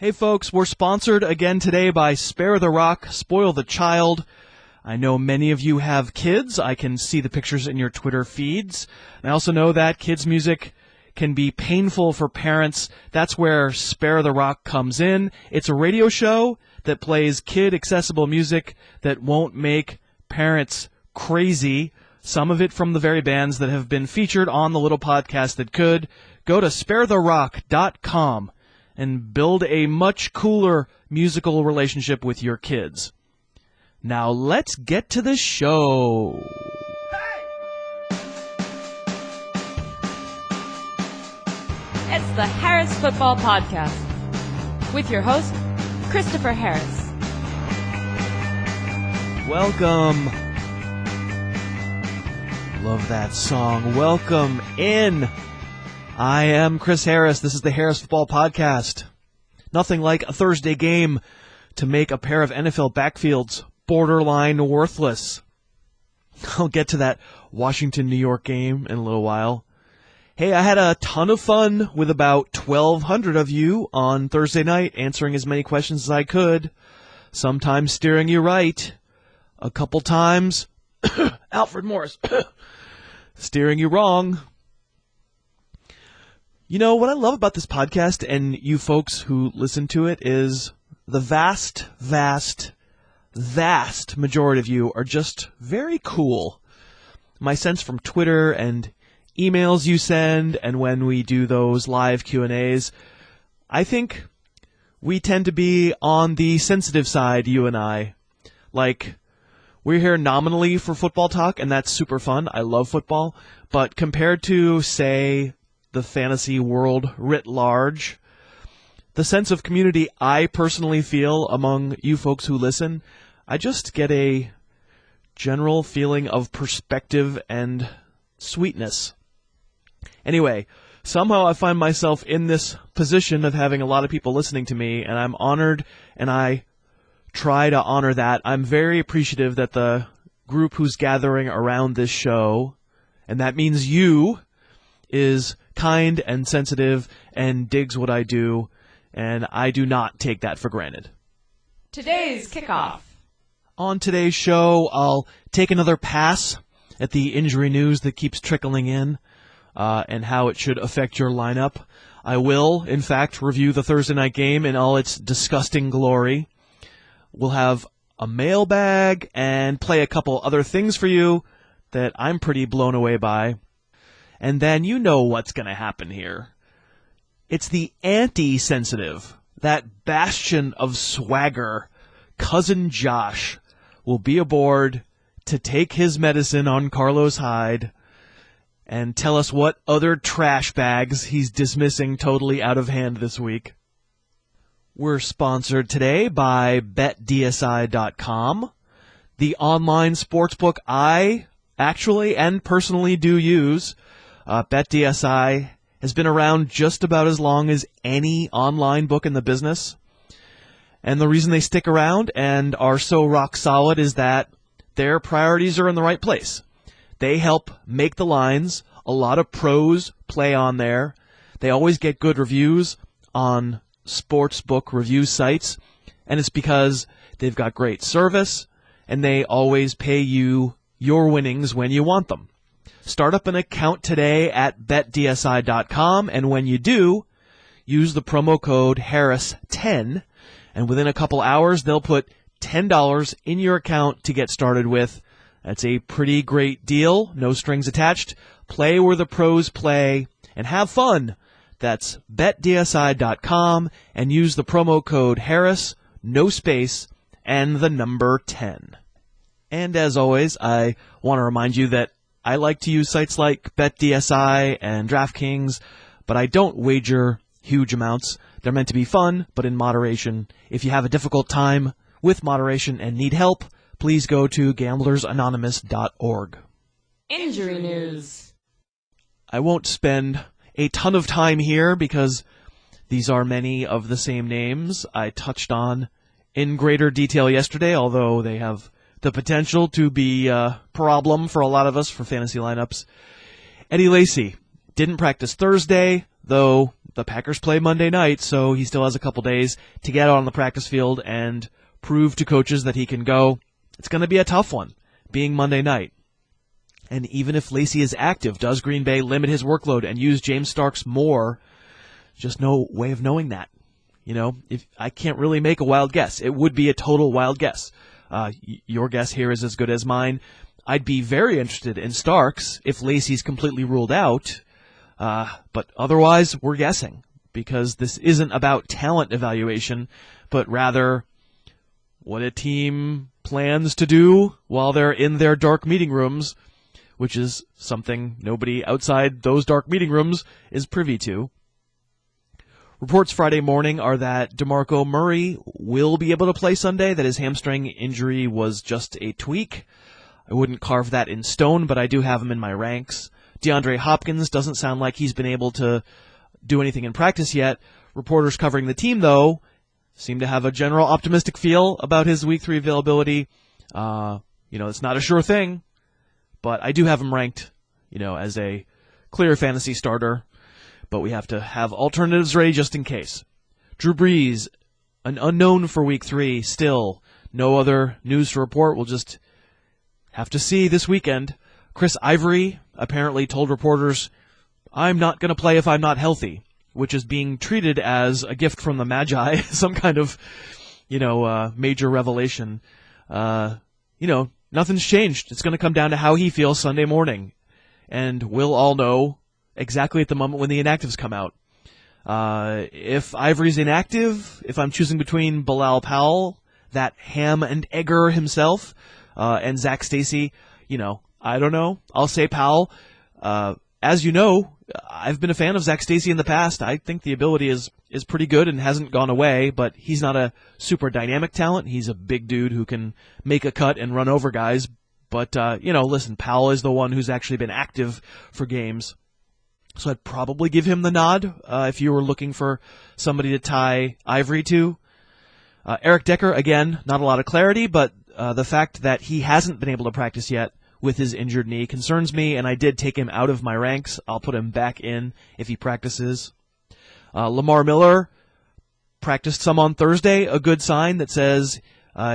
Hey folks, we're sponsored again today by Spare the Rock, Spoil the Child. I know many of you have kids. I can see the pictures in your Twitter feeds. I also know that kids' music can be painful for parents. That's where Spare the Rock comes in. It's a radio show that plays kid-accessible music that won't make parents crazy. Some of it from the very bands that have been featured on the little podcast that could. Go to sparetherock.com and build a much cooler musical relationship with your kids. Now let's get to the show. It's the Harris Football Podcast with your host, Christopher Harris. Welcome. Love that song. Welcome in. I am Chris Harris. This is the Harris Football Podcast. Nothing like a Thursday game to make a pair of NFL backfields borderline worthless. I'll get to that Washington-New York game in a little while. Hey, I had a ton of fun with about 1,200 of you on Thursday night, answering as many questions as I could, sometimes steering you right, a couple times, Alfred Morris, steering you wrong. You know, what I love about this podcast and you folks who listen to it is the vast majority of you are just very cool. My sense from Twitter and emails you send and when we do those live Q&As, I think we tend to be on the sensitive side, you and I. Like, we're here nominally for football talk, and that's super fun. I love football. But compared to, say, the fantasy world writ large, the sense of community I personally feel among you folks who listen, I just get a general feeling of perspective and sweetness. Anyway, somehow I find myself in this position of having a lot of people listening to me, and I'm honored, and I try to honor that. I'm very appreciative that the group who's gathering around this show, and that means you, is kind and sensitive and digs what I do, and I do not take that for granted. Today's kickoff. On today's show, I'll take another pass at the injury news that keeps trickling in and how it should affect your lineup. I will, in fact, review the Thursday night game in all its disgusting glory. We'll have a mailbag and play a couple other things for you that I'm pretty blown away by. And then you know what's going to happen here. It's the anti-sensitive, that bastion of swagger, Cousin Josh, will be aboard to take his medicine on Carlos Hyde and tell us what other trash bags he's dismissing totally out of hand this week. We're sponsored today by BetDSI.com, the online sportsbook I actually and personally do use. BetDSI has been around just about as long as any online book in the business. And the reason they stick around and are so rock solid is that their priorities are in the right place. They help make the lines. A lot of pros play on there. They always get good reviews on sportsbook review sites. And it's because they've got great service and they always pay you your winnings when you want them. Start up an account today at BetDSI.com, and when you do, use the promo code Harris10, and within a couple hours, they'll put $10 in your account to get started with. That's a pretty great deal, no strings attached. Play where the pros play, and have fun. That's BetDSI.com, and use the promo code Harris, no space, and the number 10. And as always, I want to remind you that I like to use sites like BetDSI and DraftKings, but I don't wager huge amounts. They're meant to be fun, but in moderation. If you have a difficult time with moderation and need help, please go to gamblersanonymous.org. Injury news. I won't spend a ton of time here because these are many of the same names I touched on in greater detail yesterday, although they have the potential to be a problem for a lot of us for fantasy lineups. Eddie Lacy didn't practice Thursday, though the Packers play Monday night, so he still has a couple days to get out on the practice field and prove to coaches that he can go. It's going to be a tough one, being Monday night. And even if Lacy is active, does Green Bay limit his workload and use James Starks more? Just no way of knowing that. If I can't really make a wild guess. It would be a total wild guess. Your guess here is as good as mine. I'd be very interested in Starks if Lacy's completely ruled out. But otherwise, we're guessing, because this isn't about talent evaluation, but rather what a team plans to do while they're in their dark meeting rooms, which is something nobody outside those dark meeting rooms is privy to. Reports Friday morning are that DeMarco Murray will be able to play Sunday, that his hamstring injury was just a tweak. I wouldn't carve that in stone, but I do have him in my ranks. DeAndre Hopkins doesn't sound like he's been able to do anything in practice yet. Reporters covering the team, though, seem to have a general optimistic feel about his Week 3 availability. It's not a sure thing, but I do have him ranked, as a clear fantasy starter. But we have to have alternatives ready just in case. Drew Brees, an unknown for Week 3, still. No other news to report. We'll just have to see this weekend. Chris Ivory apparently told reporters, "I'm not going to play if I'm not healthy," which is being treated as a gift from the Magi, some kind of, major revelation. Nothing's changed. It's going to come down to how he feels Sunday morning. And we'll all know exactly at the moment when the inactives come out. If Ivory's inactive, if I'm choosing between Bilal Powell, that ham and egger himself, and Zach Stacy, I don't know. I'll say Powell. As you know, I've been a fan of Zach Stacy in the past. I think the ability is pretty good and hasn't gone away, but he's not a super dynamic talent. He's a big dude who can make a cut and run over guys. But, listen, Powell is the one who's actually been active for games. So I'd probably give him the nod if you were looking for somebody to tie Ivory to. Eric Decker, again, not a lot of clarity, but the fact that he hasn't been able to practice yet with his injured knee concerns me, and I did take him out of my ranks. I'll put him back in if he practices. Lamar Miller practiced some on Thursday, a good sign that says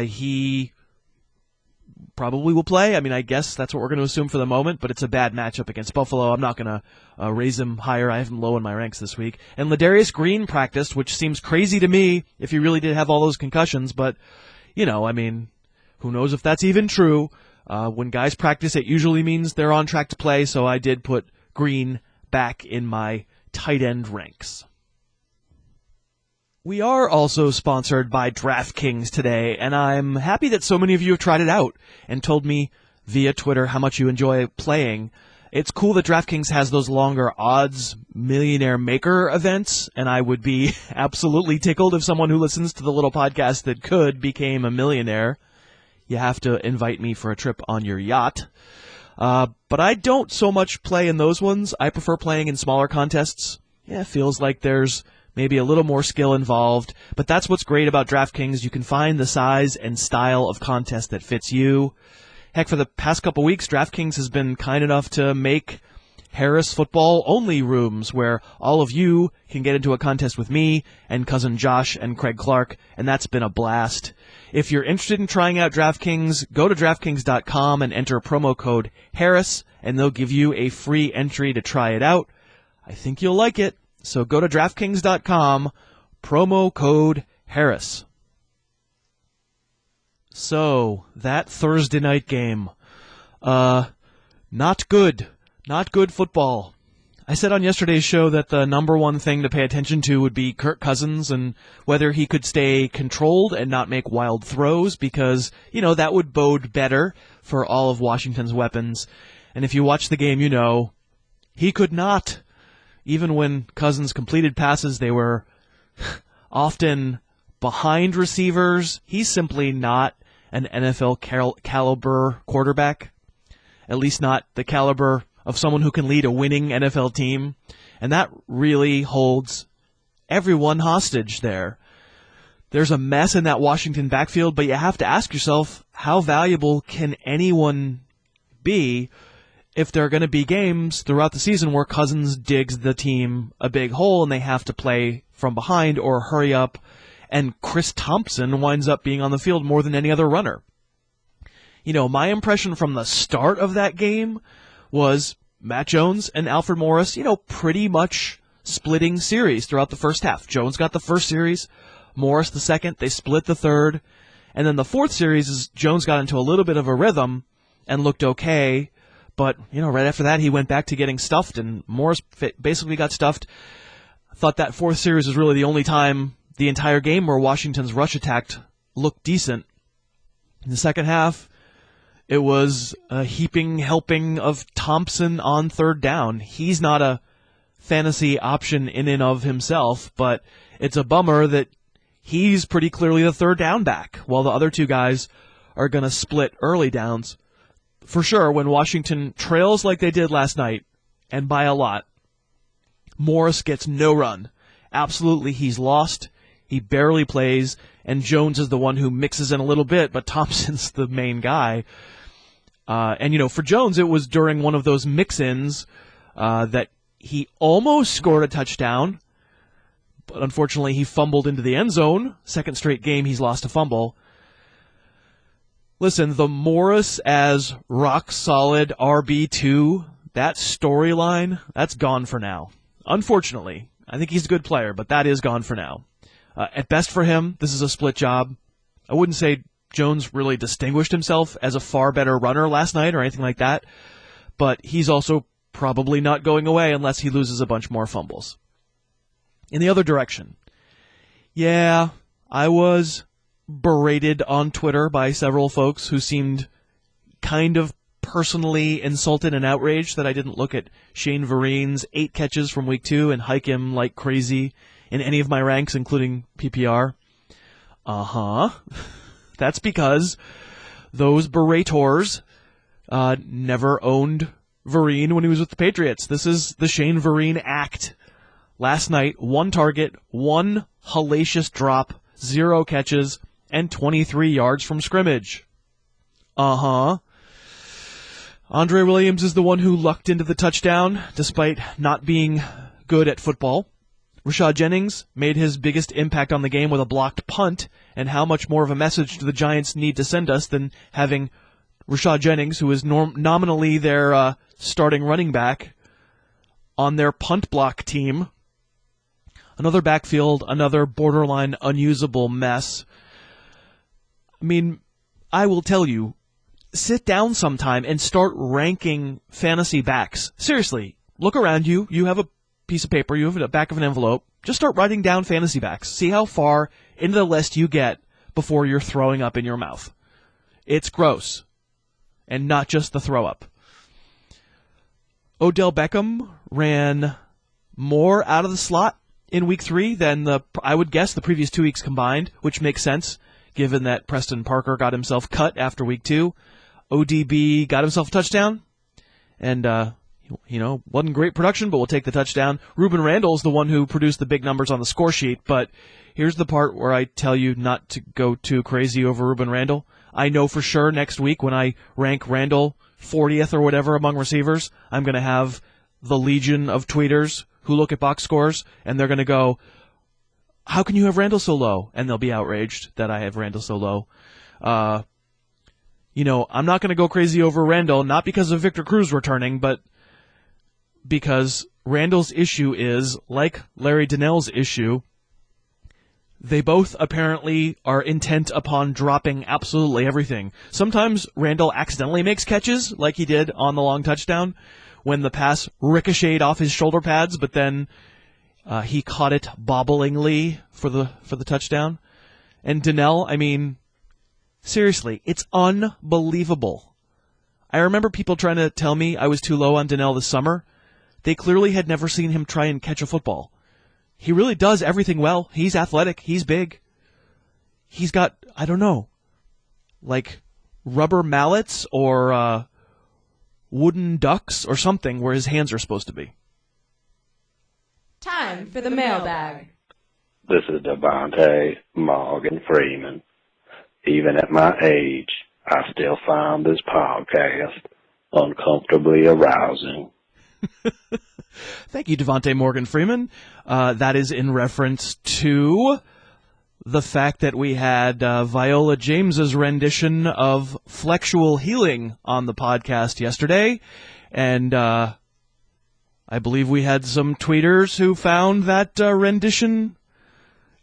he probably will play. I mean, I guess that's what we're going to assume for the moment, but it's a bad matchup against Buffalo. I'm not going to raise him higher. I have him low in my ranks this week. And Ladarius Green practiced, which seems crazy to me if he really did have all those concussions, but, who knows if that's even true. When guys practice, it usually means they're on track to play, so I did put Green back in my tight end ranks. We are also sponsored by DraftKings today, and I'm happy that so many of you have tried it out and told me via Twitter how much you enjoy playing. It's cool that DraftKings has those longer odds millionaire maker events, and I would be absolutely tickled if someone who listens to the little podcast that could became a millionaire. You have to invite me for a trip on your yacht. But I don't so much play in those ones. I prefer playing in smaller contests. Yeah, it feels like there's maybe a little more skill involved. But that's what's great about DraftKings. You can find the size and style of contest that fits you. Heck, for the past couple weeks, DraftKings has been kind enough to make Harris Football only rooms where all of you can get into a contest with me and cousin Josh and Craig Clark, and that's been a blast. If you're interested in trying out DraftKings, go to DraftKings.com and enter promo code Harris, and they'll give you a free entry to try it out. I think you'll like it. So go to DraftKings.com, promo code Harris. So, that Thursday night game. Not good. Not good football. I said on yesterday's show that the number one thing to pay attention to would be Kirk Cousins and whether he could stay controlled and not make wild throws because, that would bode better for all of Washington's weapons. And if you watch the game, he could not. Even when Cousins completed passes, they were often behind receivers. He's simply not an NFL caliber quarterback, at least not the caliber of someone who can lead a winning NFL team. And that really holds everyone hostage there. There's a mess in that Washington backfield, but you have to ask yourself, how valuable can anyone be if there are going to be games throughout the season where Cousins digs the team a big hole and they have to play from behind or hurry up, and Chris Thompson winds up being on the field more than any other runner. My impression from the start of that game was Matt Jones and Alfred Morris, pretty much splitting series throughout the first half. Jones got the first series, Morris the second, they split the third, and then the fourth series is Jones got into a little bit of a rhythm and looked okay, but, right after that he went back to getting stuffed, and Morris basically got stuffed. I thought that fourth series was really the only time the entire game where Washington's rush attack looked decent. In the second half, it was a heaping helping of Thompson on third down. He's not a fantasy option in and of himself, but it's a bummer that he's pretty clearly the third down back, while the other two guys are going to split early downs. For sure, when Washington trails like they did last night, and by a lot, Morris gets no run. Absolutely, he's lost. He barely plays, and Jones is the one who mixes in a little bit, but Thompson's the main guy. And for Jones, it was during one of those mix-ins that he almost scored a touchdown, but unfortunately he fumbled into the end zone. Second straight game he's lost a fumble. Listen, the Morris as rock-solid RB2, that storyline, that's gone for now. Unfortunately. I think he's a good player, but that is gone for now. At best for him, this is a split job. I wouldn't say Jones really distinguished himself as a far better runner last night or anything like that, but he's also probably not going away unless he loses a bunch more fumbles. In the other direction, yeah, I was berated on Twitter by several folks who seemed kind of personally insulted and outraged that I didn't look at Shane Vereen's 8 catches from week 2 and hike him like crazy in any of my ranks, including PPR. That's because those berators never owned Vereen when he was with the Patriots. This is the Shane Vereen act. Last night, 1 target, 1 hellacious drop, 0 catches, and 23 yards from scrimmage. Andre Williams is the one who lucked into the touchdown, despite not being good at football. Rashad Jennings made his biggest impact on the game with a blocked punt, and how much more of a message do the Giants need to send us than having Rashad Jennings, who is nominally their starting running back, on their punt block team. Another backfield, another borderline unusable mess. I mean, I will tell you, sit down sometime and start ranking fantasy backs. Seriously, look around you. You have a piece of paper, you have it at the back of an envelope. Just start writing down fantasy backs. See how far into the list you get before you're throwing up in your mouth. It's gross. And not just the throw up. Odell Beckham ran more out of the slot in week 3 than I would guess the previous 2 weeks combined, which makes sense given that Preston Parker got himself cut after week 2. ODB got himself a touchdown, and wasn't great production, but we'll take the touchdown. Ruben Randall's the one who produced the big numbers on the score sheet, but here's the part where I tell you not to go too crazy over Ruben Randall. I know for sure next week when I rank Randall 40th or whatever among receivers, I'm going to have the legion of tweeters who look at box scores, and they're going to go, how can you have Randall so low? And they'll be outraged that I have Randall so low. I'm not going to go crazy over Randall, not because of Victor Cruz returning, but because Randall's issue is, like Larry Donnell's issue, they both apparently are intent upon dropping absolutely everything. Sometimes Randall accidentally makes catches, like he did on the long touchdown, when the pass ricocheted off his shoulder pads, but then he caught it bobblingly for the touchdown. And Donnell, seriously, it's unbelievable. I remember people trying to tell me I was too low on Donnell this summer. They clearly had never seen him try and catch a football. He really does everything well. He's athletic. He's big. He's got, like rubber mallets or wooden ducks or something where his hands are supposed to be. Time for the mailbag. This is Devontae Morgan Freeman. Even at my age, I still find this podcast uncomfortably arousing. Thank you, Devontae Morgan Freeman. That is in reference to the fact that we had Viola James's rendition of Flexual Healing on the podcast yesterday. And I believe we had some tweeters who found that rendition,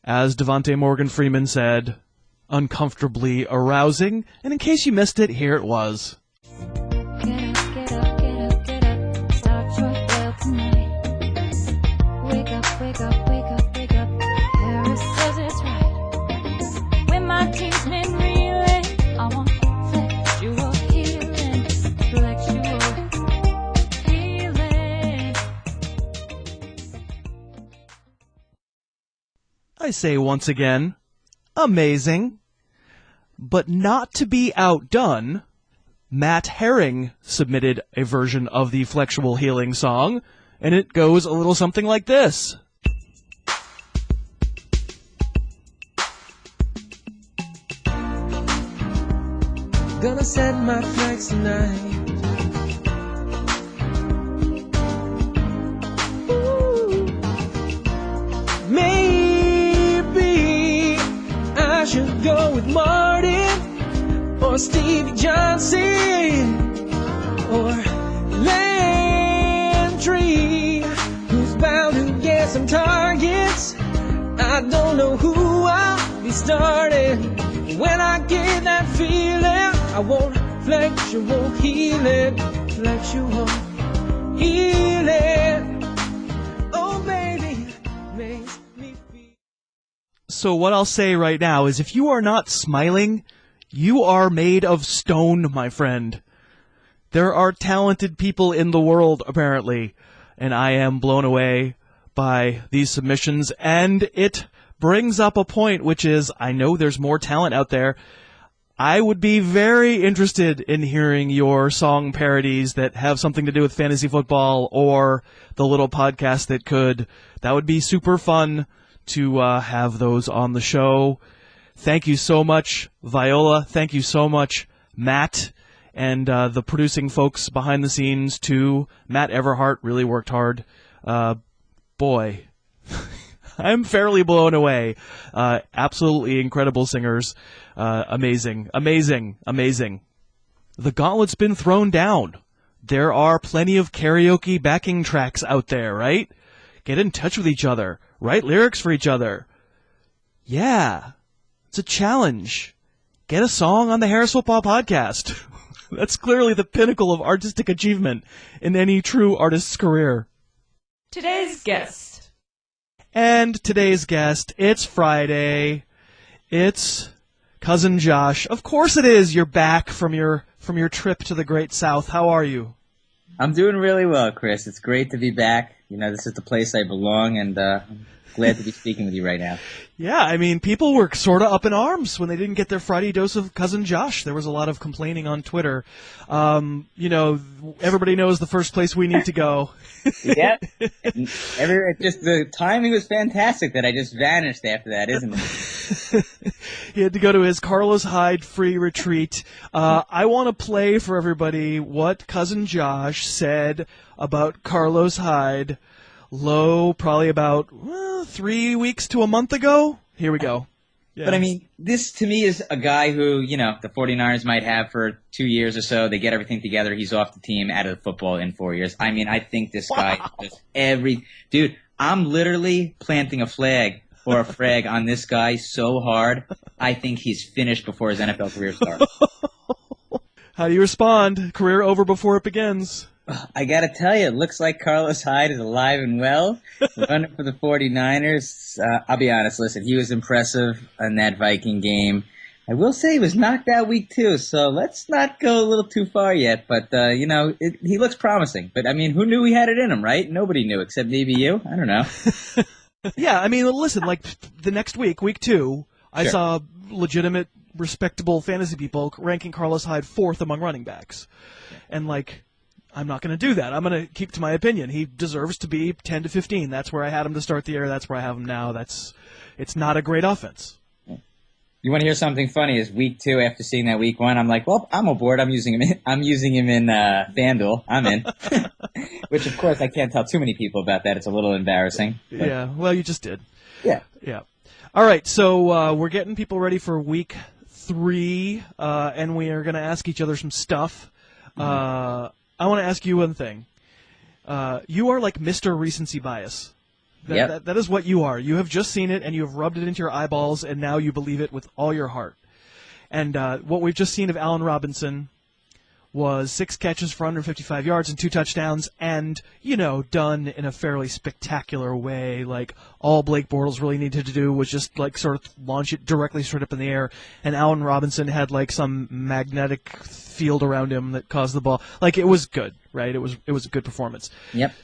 as Devontae Morgan Freeman said, uncomfortably arousing. And in case you missed it, here it was. I say once again, amazing. But not to be outdone, Matt Herring submitted a version of the Flexual Healing song, and it goes a little something like this. Gonna set my flex tonight. I should go with Martin or Stevie Johnson or Landry, who's bound to get some targets. I don't know who I'll be starting. When I get that feeling, I want flexual healing, flexual healing. Oh, baby, makes me feel. So what I'll say right now is if you are not smiling, you are made of stone, my friend. There are talented people in the world, apparently, and I am blown away by these submissions. And it brings up a point, which is I know there's more talent out there. I would be very interested in hearing your song parodies that have something to do with fantasy football or the little podcast that could. That would be super fun to have those on the show. Thank you so much, Viola. Thank you so much, Matt, and the producing folks behind the scenes, too. Matt Everhart really worked hard. Boy, I'm fairly blown away. Absolutely incredible singers. Amazing, amazing, amazing. The gauntlet's been thrown down. There are plenty of karaoke backing tracks out there, right? Get in touch with each other. Write lyrics for each other. Yeah, it's a challenge. Get a song on the Harris Football Podcast. That's clearly the pinnacle of artistic achievement in any true artist's career. Today's guest. And today's guest, it's Friday. It's Cousin Josh. Of course it is. You're back from your trip to the Great South. How are you? I'm doing really well, Chris. It's great to be back. You know, this is the place I belong, and I'm glad to be speaking with you right now. Yeah, I mean, people were sort of up in arms when they didn't get their Friday dose of Cousin Josh. There was a lot of complaining on Twitter. You know, everybody knows the first place we need to go. Yeah. Just the timing was fantastic that I just vanished after that, isn't it? He had to go to his Carlos Hyde free retreat. I want to play for everybody what Cousin Josh said about Carlos Hyde. Probably about 3 weeks to a month ago. Here we go. Yeah. But, I mean, this to me is a guy who, you know, the 49ers might have for 2 years or so. They get everything together. He's off the team, out of the football in 4 years. I mean, I think this guy just Dude, I'm literally planting a flag or a frag on this guy so hard, I think he's finished before his NFL career starts. How do you respond? Career over before it begins. I got to tell you, it looks like Carlos Hyde is alive and well, running for the 49ers. I'll be honest, listen, he was impressive in that Viking game. I will say he was knocked out week 2, so let's not go a little too far yet. But, you know, he looks promising. But, I mean, who knew he had it in him, right? Nobody knew except maybe you. I don't know. Yeah, I mean, listen, like the next week, week 2, I saw legitimate, respectable fantasy people ranking Carlos Hyde 4th among running backs. And, like, I'm not going to do that. I'm going to keep to my opinion. He deserves to be 10 to 15. That's where I had him to start the year. That's where I have him now. It's not a great offense. You want to hear something funny? Is week 2 after seeing that week 1, I'm like, well, I'm aboard. I'm using him in FanDuel. I'm in. Which, of course, I can't tell too many people about that. It's a little embarrassing. But... Yeah, well, you just did. Yeah. Yeah. All right, so we're getting people ready for week 3, and we are going to ask each other some stuff. I want to ask you one thing. You are like Mr. Recency Bias. That is what you are. You have just seen it, and you have rubbed it into your eyeballs, and now you believe it with all your heart. And what we've just seen of Allen Robinson was 6 catches for 155 yards and 2 touchdowns, and, done in a fairly spectacular way. Like, all Blake Bortles really needed to do was just, like, sort of launch it directly straight up in the air, and Allen Robinson had, like, some magnetic field around him that caused the ball. Like, it was good, right? It was a good performance. Yep.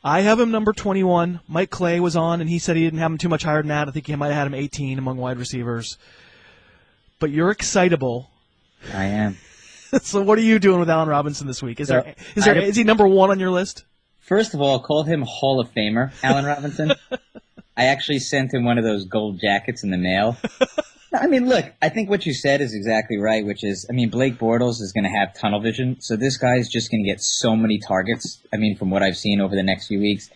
I have him number 21. Mike Clay was on, and he said he didn't have him too much higher than that. I think he might have had him 18 among wide receivers. But you're excitable. I am. So what are you doing with Allen Robinson this week? Is he number 1 on your list? First of all, call him Hall of Famer, Allen Robinson. I actually sent him one of those gold jackets in the mail. I mean, look, I think what you said is exactly right, which is, Blake Bortles is going to have tunnel vision, so this guy is just going to get so many targets, from what I've seen over the next few weeks.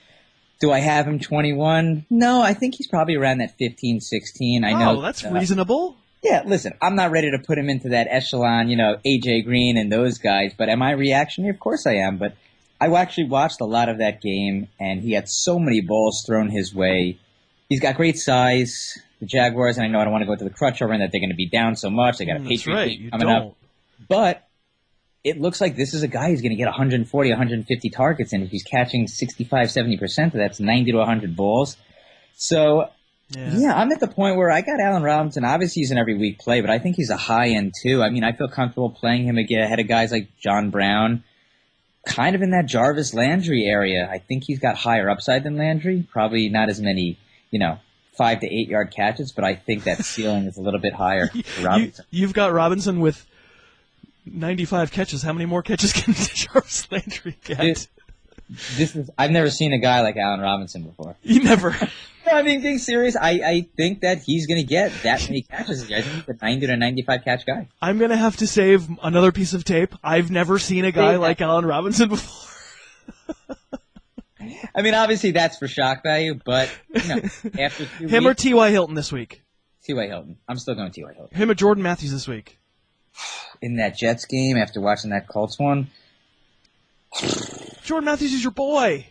Do I have him 21? No, I think he's probably around that 15, 16. I know. Oh, that's reasonable. Yeah, listen, I'm not ready to put him into that echelon, A.J. Green and those guys, but am I reactionary? Of course I am, but I actually watched a lot of that game, and he had so many balls thrown his way. He's got great size. The Jaguars, and I know I don't want to go to the crutch over and that they're going to be down so much. They got a Patriot game coming up. But it looks like this is a guy who's going to get 140, 150 targets, and if he's catching 65, 70% of that's 90 to 100 balls. So, yeah, I'm at the point where I got Allen Robinson. Obviously, he's an every week play, but I think he's a high end too. I feel comfortable playing him again ahead of guys like John Brown, kind of in that Jarvis Landry area. I think he's got higher upside than Landry. Probably not as many, 5 to 8 yard catches, but I think that ceiling is a little bit higher for Robinson. You've got Robinson with 95 catches. How many more catches can Jarvis Landry get? I've never seen a guy like Allen Robinson before. You never. No, being serious, I think that he's going to get that many catches. I think he's a 90 to 95 catch guy. I'm going to have to save another piece of tape. I've never seen a guy like Allen Robinson before. Obviously that's for shock value, but after 2 weeks, him or T.Y. Hilton this week? T.Y. Hilton. I'm still going T.Y. Hilton. Him or Jordan Matthews this week? In that Jets game, after watching that Colts one, Jordan Matthews is your boy.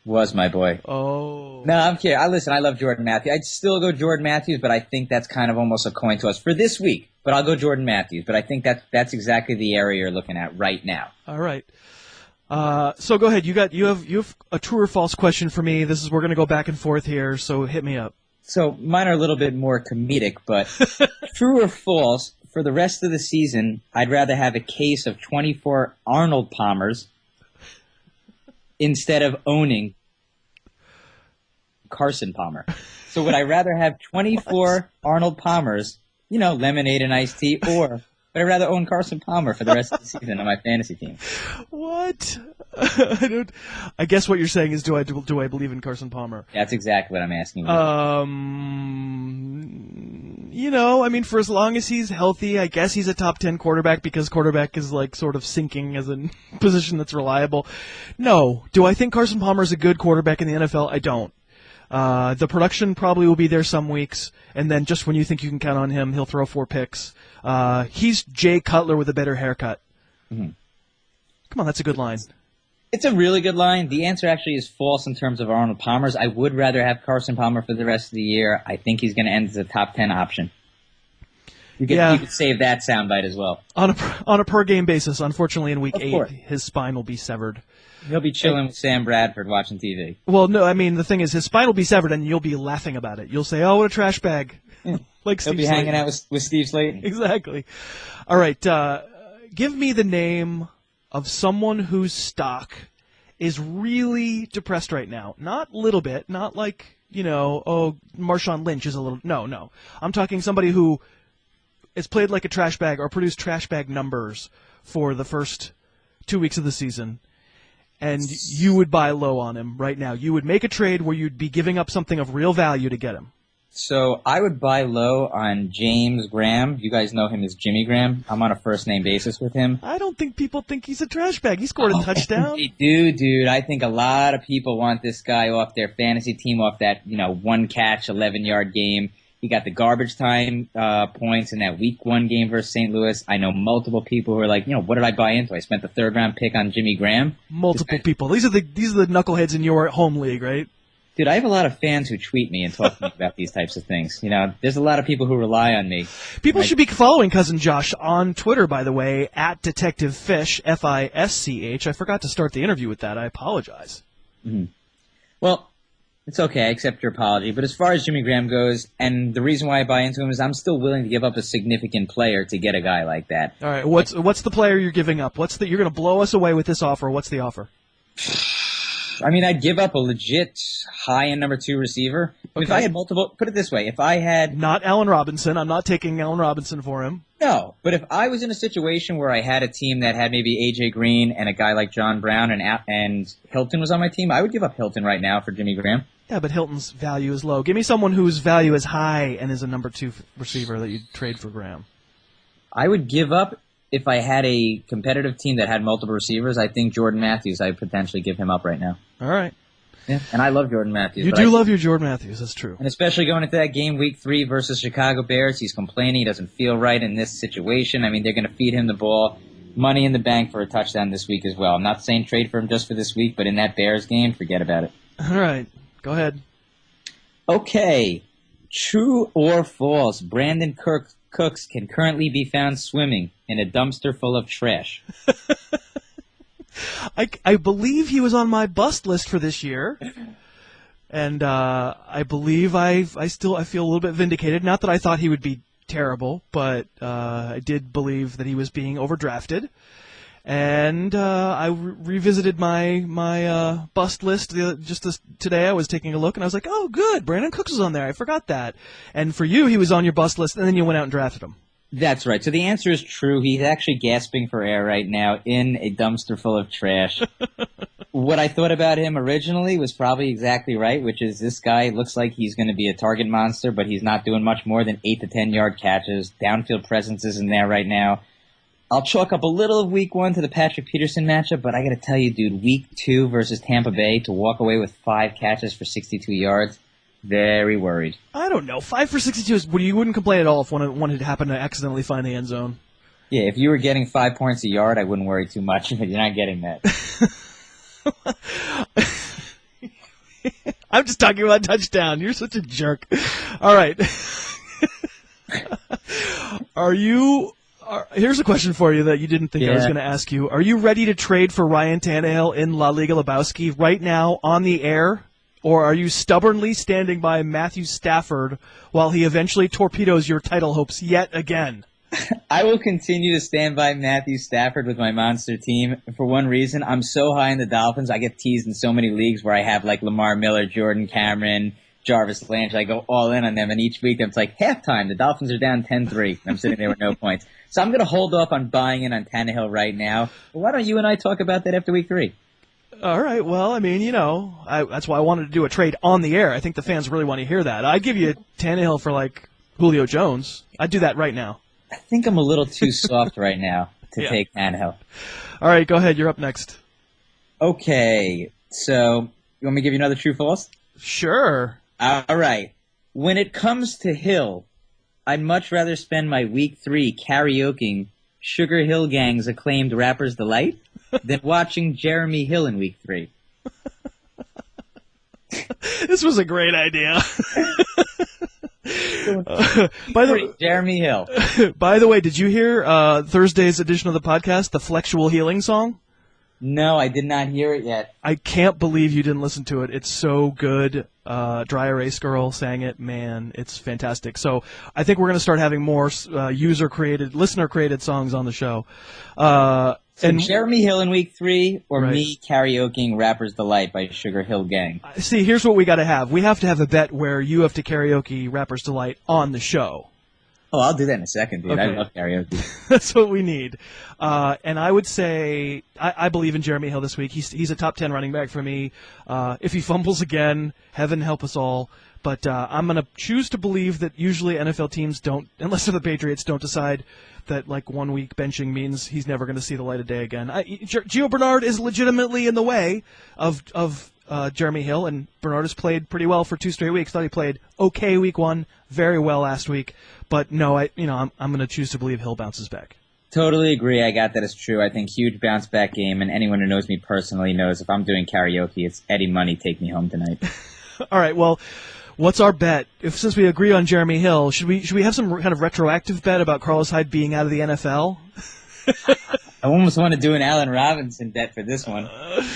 Was my boy. Oh. No, I'm kidding. I love Jordan Matthews. I'd still go Jordan Matthews, but I think that's kind of almost a coin toss for this week. But I'll go Jordan Matthews. But I think that's exactly the area you're looking at right now. All right. So go ahead. You have a true or false question for me. We're going to go back and forth here. So hit me up. So mine are a little bit more comedic, but true or false? For the rest of the season, I'd rather have a case of 24 Arnold Palmers instead of owning Carson Palmer. So would I rather have 24 Arnold Palmers, lemonade and iced tea, or would I rather own Carson Palmer for the rest of the season on my fantasy team? What? I guess what you're saying is, do I believe in Carson Palmer? That's exactly what I'm asking you. For as long as he's healthy, I guess he's a top 10 quarterback because quarterback is like sort of sinking as a position that's reliable. No. Do I think Carson Palmer is a good quarterback in the NFL? I don't. The production probably will be there some weeks, and then just when you think you can count on him, he'll throw 4 picks. He's Jay Cutler with a better haircut. Mm-hmm. Come on, that's a good line. It's a really good line. The answer actually is false in terms of Arnold Palmer's. I would rather have Carson Palmer for the rest of the year. I think he's going to end as a top 10 option. You could save that soundbite as well. On a per game basis, unfortunately, in week 8, his spine will be severed. He'll be chilling with Sam Bradford watching TV. Well, no, the thing is, his spine will be severed, and you'll be laughing about it. You'll say, "Oh, what a trash bag!" Like He'll be hanging out with Steve Slayton. Exactly. All right, give me the name of someone whose stock is really depressed right now. Not a little bit. Not like Marshawn Lynch is a little. No. I'm talking somebody who is played like a trash bag or produced trash bag numbers for the first 2 weeks of the season. And you would buy low on him right now. You would make a trade where you'd be giving up something of real value to get him. So I would buy low on James Graham. You guys know him as Jimmy Graham. I'm on a first-name basis with him. I don't think people think he's a trash bag. He scored a touchdown. They do, dude. I think a lot of people want this guy off their fantasy team, off that, one catch, 11-yard game. He got the garbage time points in that Week 1 game versus St. Louis. I know multiple people who are like, what did I buy into? I spent the third-round pick on Jimmy Graham. Multiple people. These are the knuckleheads in your home league, right? Dude, I have a lot of fans who tweet me and talk to me about these types of things. There's a lot of people who rely on me. People should be following Cousin Josh on Twitter, by the way, at Detective Fish, Fisch. I forgot to start the interview with that. I apologize. Mm-hmm. Well, it's okay. I accept your apology. But as far as Jimmy Graham goes, and the reason why I buy into him is I'm still willing to give up a significant player to get a guy like that. All right. What's the player you're giving up? You're going to blow us away with this offer. What's the offer? I mean, I'd give up a legit high-end number 2 receiver. Okay. If I had multiple, put it this way, if I had... Not Allen Robinson. I'm not taking Allen Robinson for him. No, but if I was in a situation where I had a team that had maybe A.J. Green and a guy like John Brown and Hilton was on my team, I would give up Hilton right now for Jimmy Graham. Yeah, but Hilton's value is low. Give me someone whose value is high and is a number 2 receiver that you'd trade for Graham. I would give up... If I had a competitive team that had multiple receivers, I think Jordan Matthews, I'd potentially give him up right now. All right. Yeah, and I love Jordan Matthews. You do love your Jordan Matthews, that's true. And especially going into that game, Week 3 versus Chicago Bears, he's complaining he doesn't feel right in this situation. I mean, they're going to feed him the ball. Money in the bank for a touchdown this week as well. I'm not saying trade for him just for this week, but in that Bears game, forget about it. All right. Go ahead. Okay. True or false, Brandon Cooks can currently be found swimming in a dumpster full of trash. I believe he was on my bust list for this year, and I believe I feel a little bit vindicated. Not that I thought he would be terrible, but I did believe that he was being overdrafted. And I revisited my bust list today. I was taking a look, and I was like, oh, good, Brandon Cooks was on there. I forgot that. And for you, he was on your bust list, and then you went out and drafted him. That's right. So the answer is true. He's actually gasping for air right now in a dumpster full of trash. What I thought about him originally was probably exactly right, which is this guy looks like he's going to be a target monster, but he's not doing much more than 8 to 10-yard catches. Downfield presence isn't there right now. I'll chalk up a little of Week 1 to the Patrick Peterson matchup, but I got to tell you, dude, Week 2 versus Tampa Bay to walk away with 5 catches for 62 yards, very worried. I don't know. 5 for 62 is you wouldn't complain at all if one had happened to accidentally find the end zone. Yeah, if you were getting 5 points a yard, I wouldn't worry too much, but you're not getting that. I'm just talking about touchdown. You're such a jerk. All right. Here's a question for you that you didn't think I was going to ask you. Are you ready to trade for Ryan Tannehill in La Liga Lebowski right now on the air? Or are you stubbornly standing by Matthew Stafford while he eventually torpedoes your title hopes yet again? I will continue to stand by Matthew Stafford with my monster team. For one reason, I'm so high in the Dolphins. I get teased in so many leagues where I have like Lamar Miller, Jordan Cameron, Jarvis Landry. I go all in on them, and each week it's like halftime. The Dolphins are down 10-3. I'm sitting there with no points. So I'm going to hold off on buying in on Tannehill right now. But why don't you and I talk about that after Week 3? All right. Well, I mean, that's why I wanted to do a trade on the air. I think the fans really want to hear that. I'd give you Tannehill for like Julio Jones. I'd do that right now. I think I'm a little too soft right now to take Tannehill. All right, go ahead. You're up next. Okay. So you want me to give you another true false? Sure. All right. When it comes to Hill, I'd much rather spend my Week 3 karaokeing Sugar Hill Gang's acclaimed Rapper's Delight than watching Jeremy Hill in Week 3. This was a great idea. Jeremy Hill. By the way, did you hear Thursday's edition of the podcast, the Flexual Healing song? No, I did not hear it yet. I can't believe you didn't listen to it. It's so good. Dry Erase Girl sang it. Man, it's fantastic. So I think we're going to start having more listener-created songs on the show. And Jeremy Hill in Week 3 or me karaokeing Rapper's Delight by Sugar Hill Gang? See, here's what we got to have. We have to have a bet where you have to karaoke Rapper's Delight on the show. Oh, I'll do that in a second, dude. Okay. I love karaoke. That's what we need. And I would say I believe in Jeremy Hill this week. He's a top 10 running back for me. If he fumbles again, heaven help us all. But I'm going to choose to believe that usually NFL teams don't, unless they're the Patriots, don't decide that like 1 week benching means he's never going to see the light of day again. Gio Bernard is legitimately in the way of Jeremy Hill, and Bernard has played pretty well for 2 straight weeks. Thought he played okay week 1, very well last week. But no, I'm going to choose to believe Hill bounces back. Totally agree. I got that as true. I think huge bounce back game, and anyone who knows me personally knows if I'm doing karaoke, it's Eddie Money, Take Me Home Tonight. All right, well, what's our bet? Since we agree on Jeremy Hill, should we have some kind of retroactive bet about Carlos Hyde being out of the NFL? I almost want to do an Allen Robinson bet for this one.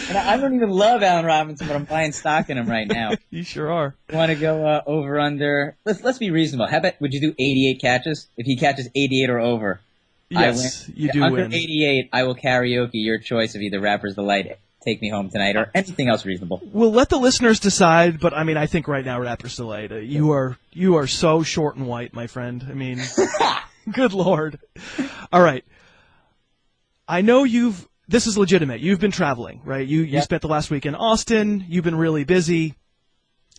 And I don't even love Allen Robinson, but I'm buying stock in him right now. You sure are. Want to go over under? Let's be reasonable. How about would you do 88 catches? If he catches 88 or over, yes, you do under win. 88, I will karaoke your choice of either Rapper's Delight, Take Me Home Tonight, or anything else reasonable. We'll let the listeners decide, but I mean, I think right now Rapper's Delight. You are so short and white, my friend. I mean, good Lord. All right. I know this is legitimate. You've been traveling, right? You spent the last week in Austin. You've been really busy.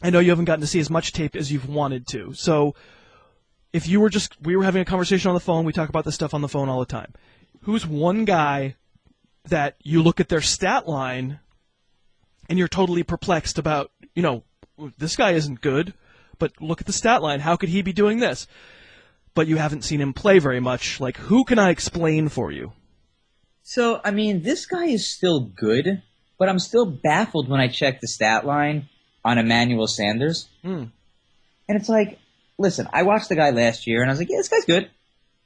I know you haven't gotten to see as much tape as you've wanted to. So if we were having a conversation on the phone, we talk about this stuff on the phone all the time. Who's one guy that you look at their stat line and you're totally perplexed about, this guy isn't good, but look at the stat line. How could he be doing this? But you haven't seen him play very much. Like, who can I explain for you? So, I mean, this guy is still good, but I'm still baffled when I check the stat line on Emmanuel Sanders. And it's like, listen, I watched the guy last year, and I was like, yeah, this guy's good.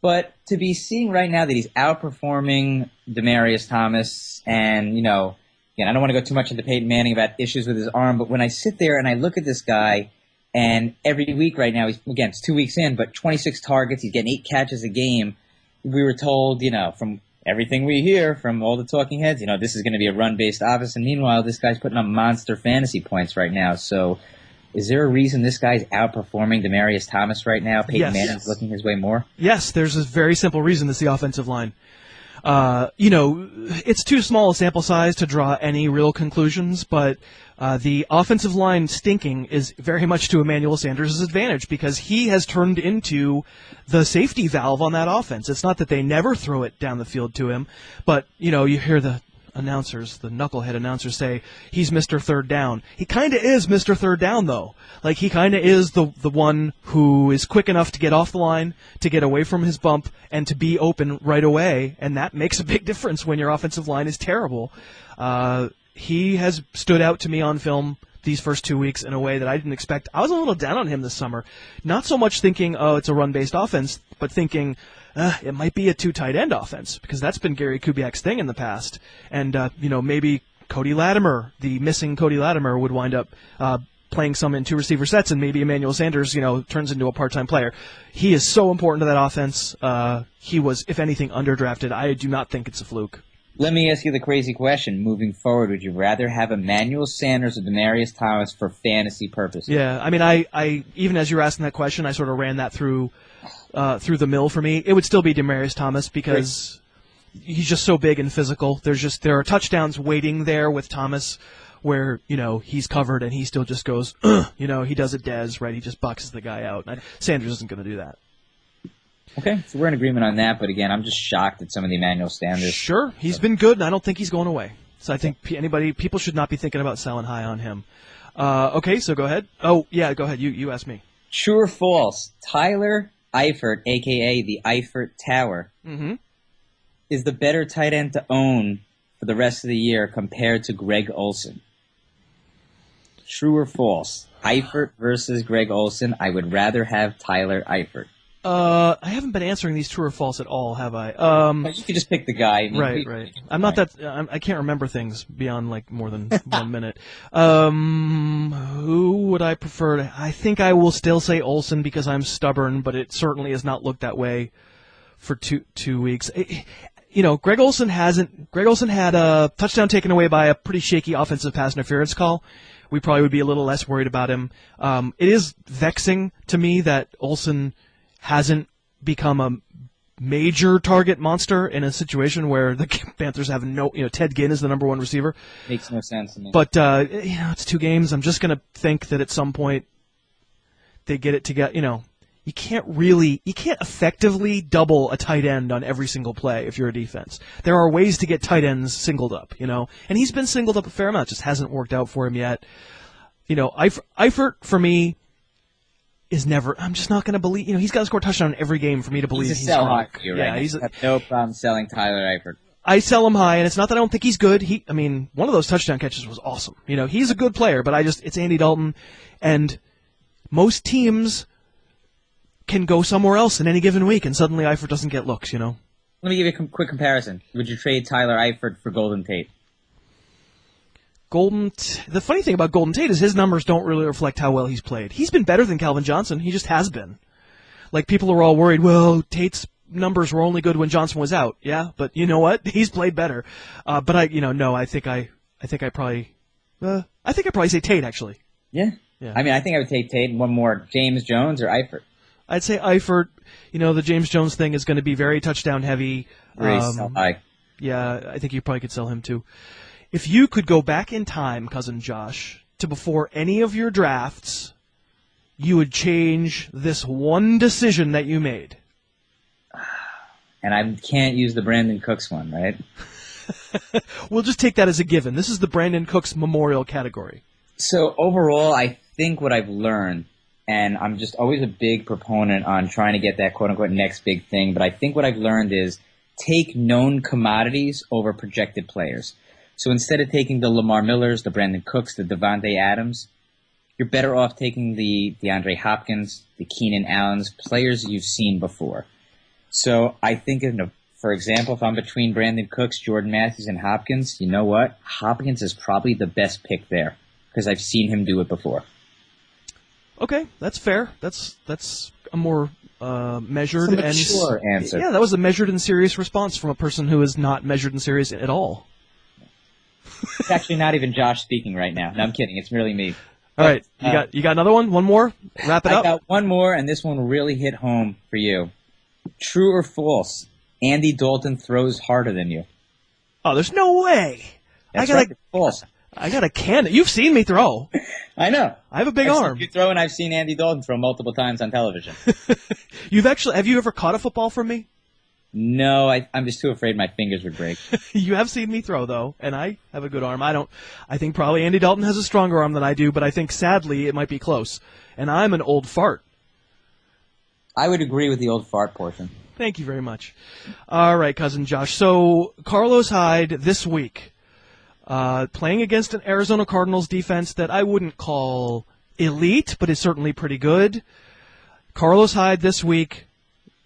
But to be seeing right now that he's outperforming Demaryius Thomas, and, again, I don't want to go too much into Peyton Manning about issues with his arm, but when I sit there and I look at this guy, and every week right now, it's 2 weeks in, but 26 targets, he's getting 8 catches a game. We were told, from everything we hear from all the talking heads, this is going to be a run-based offense, and meanwhile, this guy's putting up monster fantasy points right now. So is there a reason this guy's outperforming Demaryius Thomas right now? Peyton Manning's looking his way more? Yes, there's a very simple reason. It's the offensive line. It's too small a sample size to draw any real conclusions, but the offensive line stinking is very much to Emmanuel Sanders' advantage because he has turned into the safety valve on that offense. It's not that they never throw it down the field to him, but, you hear the announcers, the knucklehead announcers say he's Mr. Third Down. He kind of is Mr. Third Down, though. Like, he kind of is the one who is quick enough to get off the line, to get away from his bump, and to be open right away, and that makes a big difference when your offensive line is terrible. He has stood out to me on film these first 2 weeks in a way that I didn't expect. I was a little down on him this summer. Not so much thinking, it's a run-based offense, but thinking it might be a 2 tight end offense because that's been Gary Kubiak's thing in the past. And, maybe Cody Latimer, the missing Cody Latimer, would wind up playing some in 2 receiver sets, and maybe Emmanuel Sanders, turns into a part-time player. He is so important to that offense. He was, if anything, underdrafted. I do not think it's a fluke. Let me ask you the crazy question. Moving forward, would you rather have Emmanuel Sanders or Demaryius Thomas for fantasy purposes? Yeah, I mean, I even as you were asking that question, I sort of ran that through the mill for me. It would still be Demaryius Thomas because he's just so big and physical. There are touchdowns waiting there with Thomas where, he's covered and he still just goes, he does a Dez, right? He just boxes the guy out. Sanders isn't going to do that. Okay, so we're in agreement on that, but again, I'm just shocked at some of the Emmanuel Sanders. Sure, he's been good, and I don't think he's going away. So I think people should not be thinking about selling high on him. Okay, so go ahead. Oh, yeah, go ahead. You ask me. True or false? Tyler Eifert, a.k.a. the Eifert Tower, is the better tight end to own for the rest of the year compared to Greg Olsen. True or false? Eifert versus Greg Olsen. I would rather have Tyler Eifert. I haven't been answering these true or false at all, have I? You could just pick the guy. I mean, right. I'm not that. I can't remember things beyond like more than 1 minute. Who would I prefer? I think I will still say Olsen because I'm stubborn, but it certainly has not looked that way for two weeks. Greg Olsen had a touchdown taken away by a pretty shaky offensive pass interference call. We probably would be a little less worried about him. It is vexing to me that Olsen hasn't become a major target monster in a situation where the Panthers have Ted Ginn is the number 1 receiver. Makes no sense to me. But, it's 2 games. I'm just going to think that at some point they get it together. You can't effectively double a tight end on every single play if you're a defense. There are ways to get tight ends singled up, and he's been singled up a fair amount. It just hasn't worked out for him yet. Eifert for me is never. I'm just not going to believe. He's got to score a touchdown in every game for me to believe he's sell strong. high for you, right? I have no problem selling Tyler Eifert. I sell him high, and it's not that I don't think he's good. One of those touchdown catches was awesome. He's a good player, but it's Andy Dalton, and most teams can go somewhere else in any given week, and suddenly Eifert doesn't get looks, Let me give you a quick comparison. Would you trade Tyler Eifert for Golden Tate? The funny thing about Golden Tate is his numbers don't really reflect how well he's played. He's been better than Calvin Johnson. He just has been. Like, people are all worried, well, Tate's numbers were only good when Johnson was out. Yeah, but you know what? He's played better. But I think I'd probably say Tate, actually. Yeah. I think I would take Tate and one more, James Jones or Eifert. I'd say Eifert. The James Jones thing is going to be very touchdown heavy. High. Yeah, I think you probably could sell him too. If you could go back in time, Cousin Josh, to before any of your drafts, you would change this one decision that you made. And I can't use the Brandon Cooks one, right? We'll just take that as a given. This is the Brandon Cooks Memorial category. So overall, I think what I've learned, and I'm just always a big proponent on trying to get that quote-unquote next big thing, but I think what I've learned is take known commodities over projected players. So instead of taking the Lamar Millers, the Brandon Cooks, the Devontae Adams, you're better off taking the DeAndre Hopkins, the Keenan Allens, players you've seen before. So I think, for example, if I'm between Brandon Cooks, Jordan Matthews, and Hopkins, you know what? Hopkins is probably the best pick there because I've seen him do it before. Okay, that's fair. That's a more measured and mature answer. Yeah, that was a measured and serious response from a person who is not measured and serious at all. It's actually not even Josh speaking right now. No, I'm kidding. It's merely me. All right, you got another one? One more? Wrap it up. I got one more, and this one will really hit home for you. True or false? Andy Dalton throws harder than you. Oh, there's no way. That's right. It's false. I got a cannon. You've seen me throw. I know. I have a big arm. You throw, and I've seen Andy Dalton throw multiple times on television. Have you ever caught a football from me? No, I'm just too afraid my fingers would break. You have seen me throw, though, and I have a good arm. I think probably Andy Dalton has a stronger arm than I do, but I think, sadly, it might be close. And I'm an old fart. I would agree with the old fart portion. Thank you very much. All right, Cousin Josh. So, Carlos Hyde this week, playing against an Arizona Cardinals defense that I wouldn't call elite, but is certainly pretty good. Carlos Hyde this week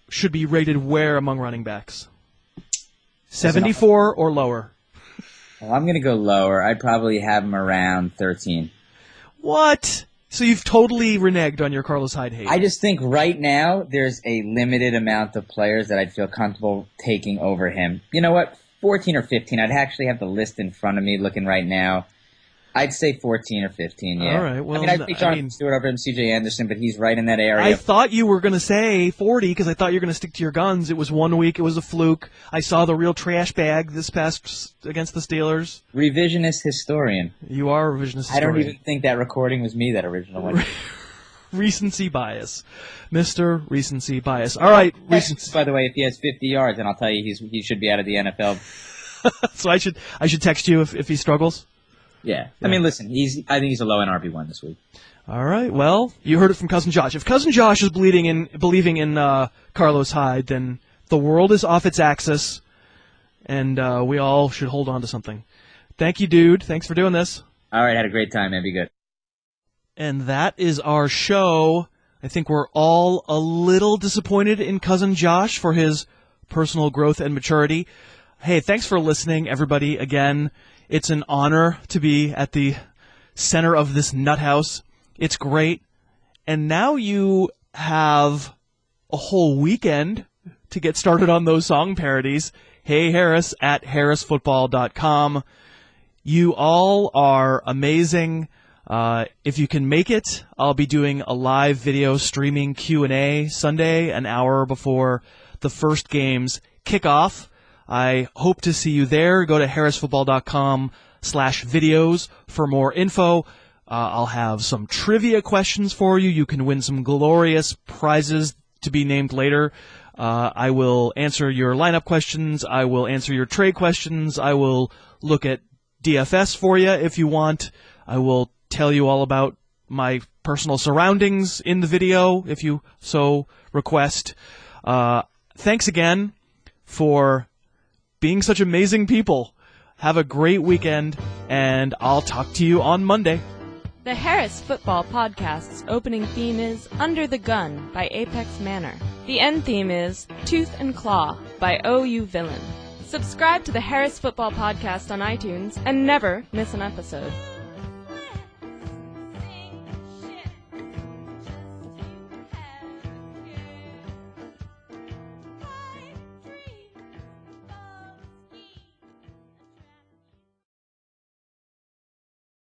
should be rated where among running backs? 74 or lower? Well, I'm going to go lower. I'd probably have him around 13. What? So you've totally reneged on your Carlos Hyde hate. I just think right now there's a limited amount of players that I'd feel comfortable taking over him. You know what? 14 or 15. I'd actually have the list in front of me looking right now. I'd say 14 or 15, yeah. All right. Well, I'd pick Jonathan Stewart over him, C.J. Anderson, but he's right in that area. I thought you were going to say 40 because I thought you were going to stick to your guns. It was 1 week. It was a fluke. I saw the real trash bag this past against the Steelers. Revisionist historian. You are a revisionist historian. I don't even think that recording was me, that original one. Recency bias. Mr. Recency bias. All right. Recency. By the way, if he has 50 yards, then I'll tell you he should be out of the NFL. So I should text you if he struggles? Yeah. I mean, listen, I think he's a low-end RB1 this week. All right. Well, you heard it from Cousin Josh. If Cousin Josh is believing in Carlos Hyde, then the world is off its axis, and we all should hold on to something. Thank you, dude. Thanks for doing this. All right. Had a great time, man. Be good. And that is our show. I think we're all a little disappointed in Cousin Josh for his personal growth and maturity. Hey, thanks for listening, everybody, again. It's an honor to be at the center of this nut house. It's great. And now you have a whole weekend to get started on those song parodies. Hey, Harris at harrisfootball.com. You all are amazing. If you can make it, I'll be doing a live video streaming Q&A Sunday, an hour before the first games kick off. I hope to see you there. Go to harrisfootball.com/videos for more info. I'll have some trivia questions for you. You can win some glorious prizes to be named later. I will answer your lineup questions. I will answer your trade questions. I will look at DFS for you if you want. I will tell you all about my personal surroundings in the video if you so request. Thanks again for being such amazing people. Have a great weekend, and I'll talk to you on Monday. The Harris Football Podcast's opening theme is Under the Gun by Apex Manor. The end theme is Tooth and Claw by OU Villain. Subscribe to the Harris Football Podcast on iTunes and never miss an episode.